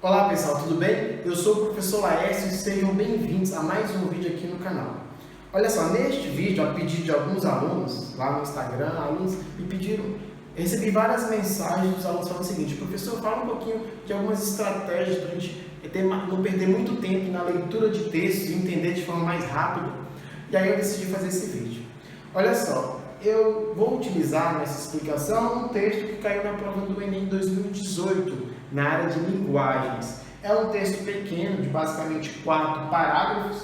Olá pessoal, tudo bem? Eu sou o professor Laércio e sejam bem-vindos a mais um vídeo aqui no canal. Olha só, neste vídeo, a pedido de alguns alunos, lá no Instagram, alunos me pediram, eu recebi várias mensagens dos alunos falando o seguinte: professor, fala um pouquinho de algumas estratégias para a gente não perder muito tempo na leitura de textos e entender de forma mais rápida. E aí eu decidi fazer esse vídeo. Olha só, eu vou utilizar nessa explicação um texto que caiu na prova do Enem 2018, na área de linguagens. É um texto pequeno, de basicamente 4 parágrafos,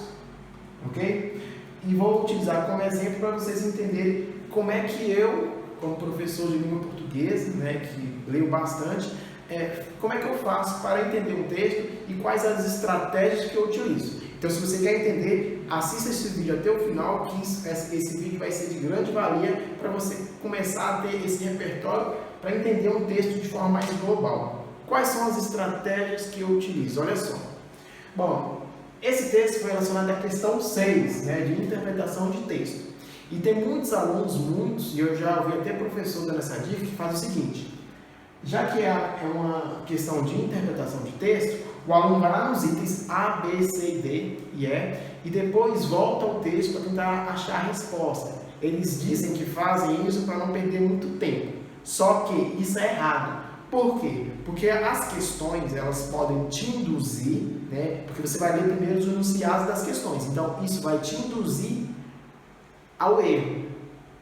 ok? E vou utilizar como exemplo para vocês entenderem como é que eu, como professor de língua portuguesa, que leio bastante, como é que eu faço para entender um texto e quais as estratégias que eu utilizo. Então, se você quer entender, assista esse vídeo até o final, que esse vídeo vai ser de grande valia para você começar a ter esse repertório para entender um texto de forma mais global. Quais são as estratégias que eu utilizo? Olha só. Bom, esse texto foi relacionado à questão 6, de interpretação de texto. E tem muitos alunos, e eu já ouvi até professor dando essa dica, que faz o seguinte: já que é uma questão de interpretação de texto, o aluno vai lá nos itens A, B, C, D e E e depois volta ao texto para tentar achar a resposta. Eles dizem que fazem isso para não perder muito tempo. Só que isso é errado. Por quê? Porque as questões, elas podem te induzir, porque você vai ler primeiro os enunciados das questões. Então, isso vai te induzir ao erro,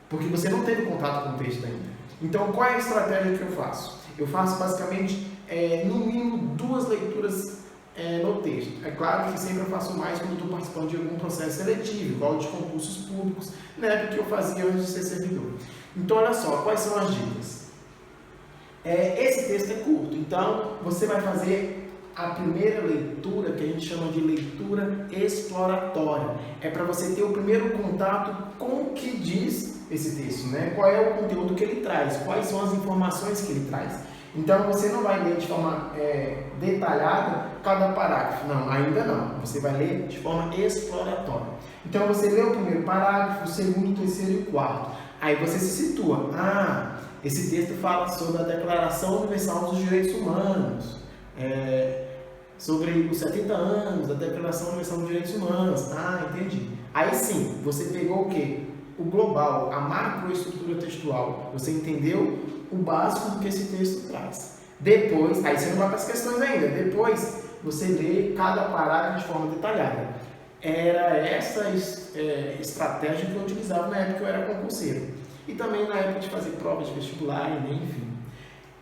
porque você não teve contato com o texto ainda. Então, qual é a estratégia que eu faço? Eu faço basicamente, no mínimo, 2 leituras no texto. É claro que sempre eu faço mais quando estou participando de algum processo seletivo, igual de concursos públicos, porque eu fazia antes de ser servidor. Então, olha só, quais são as dicas? Esse texto é curto, então você vai fazer a primeira leitura, que a gente chama de leitura exploratória. É para você ter o primeiro contato com o que diz esse texto, Qual é o conteúdo que ele traz, quais são as informações que ele traz. Então você não vai ler de forma detalhada cada parágrafo, não, ainda não. Você vai ler de forma exploratória. Então você lê o primeiro parágrafo, o segundo, o terceiro e o quarto. Aí você se situa. Esse texto fala sobre a Declaração Universal dos Direitos Humanos, sobre os 70 anos da Declaração Universal dos Direitos Humanos. Entendi. Aí sim, você pegou o quê? O global, a macroestrutura textual. Você entendeu o básico do que esse texto traz. Depois, aí você não vai para as questões ainda. Depois, você lê cada parágrafo de forma detalhada. Era essa estratégia que eu utilizava na época que eu era concurseiro. E também na época de fazer provas de vestibular, enfim.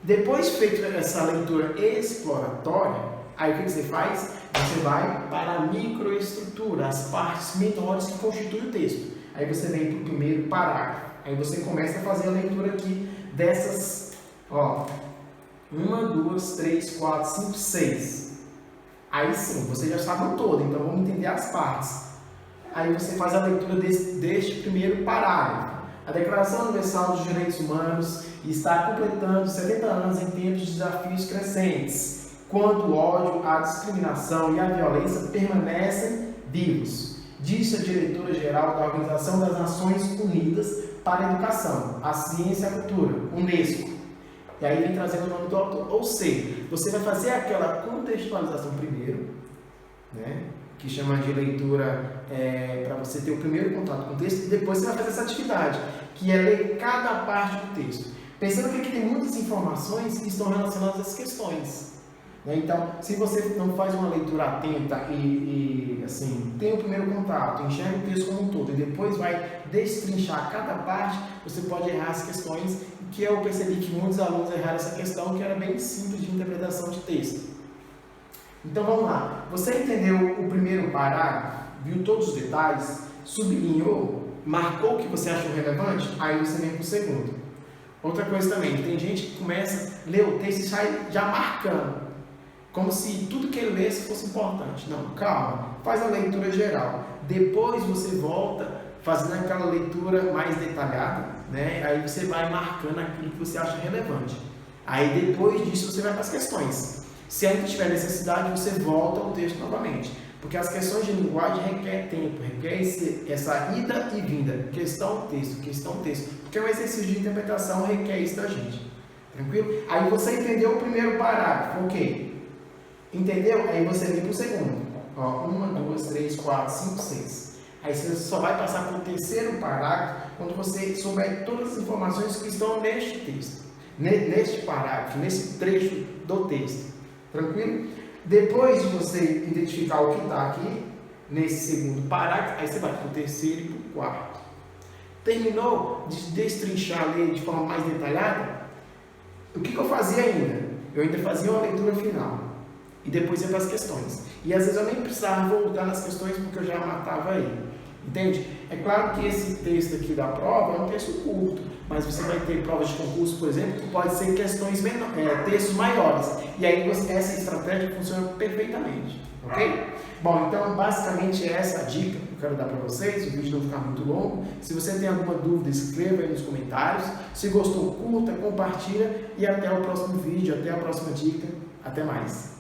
Depois feita essa leitura exploratória, aí o que você faz? Você vai para a microestrutura, as partes menores que constituem o texto. Aí você vem para o primeiro parágrafo. Aí você começa a fazer a leitura aqui dessas, 1, 2, 3, 4, 5, 6. Aí sim, você já sabe o todo, então vamos entender as partes. Aí você faz a leitura deste primeiro parágrafo. A Declaração Universal dos Direitos Humanos está completando 70 anos em tempos de desafios crescentes, quando o ódio, a discriminação e a violência permanecem vivos. Disse a diretora-geral da Organização das Nações Unidas para a Educação, a Ciência e a Cultura, Unesco. E aí vem trazendo o nome do autor. Ou seja, você vai fazer aquela contextualização primeiro, que chama de leitura para você ter o primeiro contato com o texto, e depois você vai fazer essa atividade, que é ler cada parte do texto. Pensando que aqui tem muitas informações que estão relacionadas às questões. Então, se você não faz uma leitura atenta e assim, tem o primeiro contato, enxerga o texto como um todo, e depois vai destrinchar cada parte, você pode errar as questões, que eu percebi que muitos alunos erraram essa questão, que era bem simples de interpretação de texto. Então vamos lá, você entendeu o primeiro parágrafo, viu todos os detalhes, sublinhou, marcou o que você achou relevante, aí você vem para o segundo. Outra coisa também, tem gente que começa a ler o texto e sai já marcando, como se tudo que ele lesse fosse importante. Não, calma, faz a leitura geral, depois você volta fazendo aquela leitura mais detalhada, aí você vai marcando aquilo que você acha relevante. Aí depois disso você vai para as questões. Se ainda tiver necessidade, você volta ao texto novamente. Porque as questões de linguagem requer tempo, requer essa ida e vinda. Questão, texto, Porque o exercício de interpretação requer isso da gente. Tranquilo? Aí você entendeu o primeiro parágrafo, ok. Entendeu? Aí você vem para o segundo. Ó, 1, 2, 3, 4, 5, 6. Aí você só vai passar para o terceiro parágrafo quando você souber todas as informações que estão neste texto, neste parágrafo, nesse trecho do texto. Tranquilo? Depois de você identificar o que está aqui, nesse segundo parágrafo, aí você vai para o terceiro e para o quarto. Terminou de destrinchar a lei de forma mais detalhada? O que eu fazia ainda? Eu ainda fazia uma leitura final. E depois ia para as questões. E às vezes eu nem precisava voltar nas questões porque eu já matava aí. Entende? É claro que esse texto aqui da prova é um texto curto, mas você vai ter provas de concurso, por exemplo, que pode ser questões textos maiores. E aí essa estratégia funciona perfeitamente. Ok? Bom, então basicamente essa é a dica que eu quero dar para vocês. O vídeo não ficar muito longo. Se você tem alguma dúvida, escreva aí nos comentários. Se gostou, curta, compartilha e até o próximo vídeo, até a próxima dica. Até mais.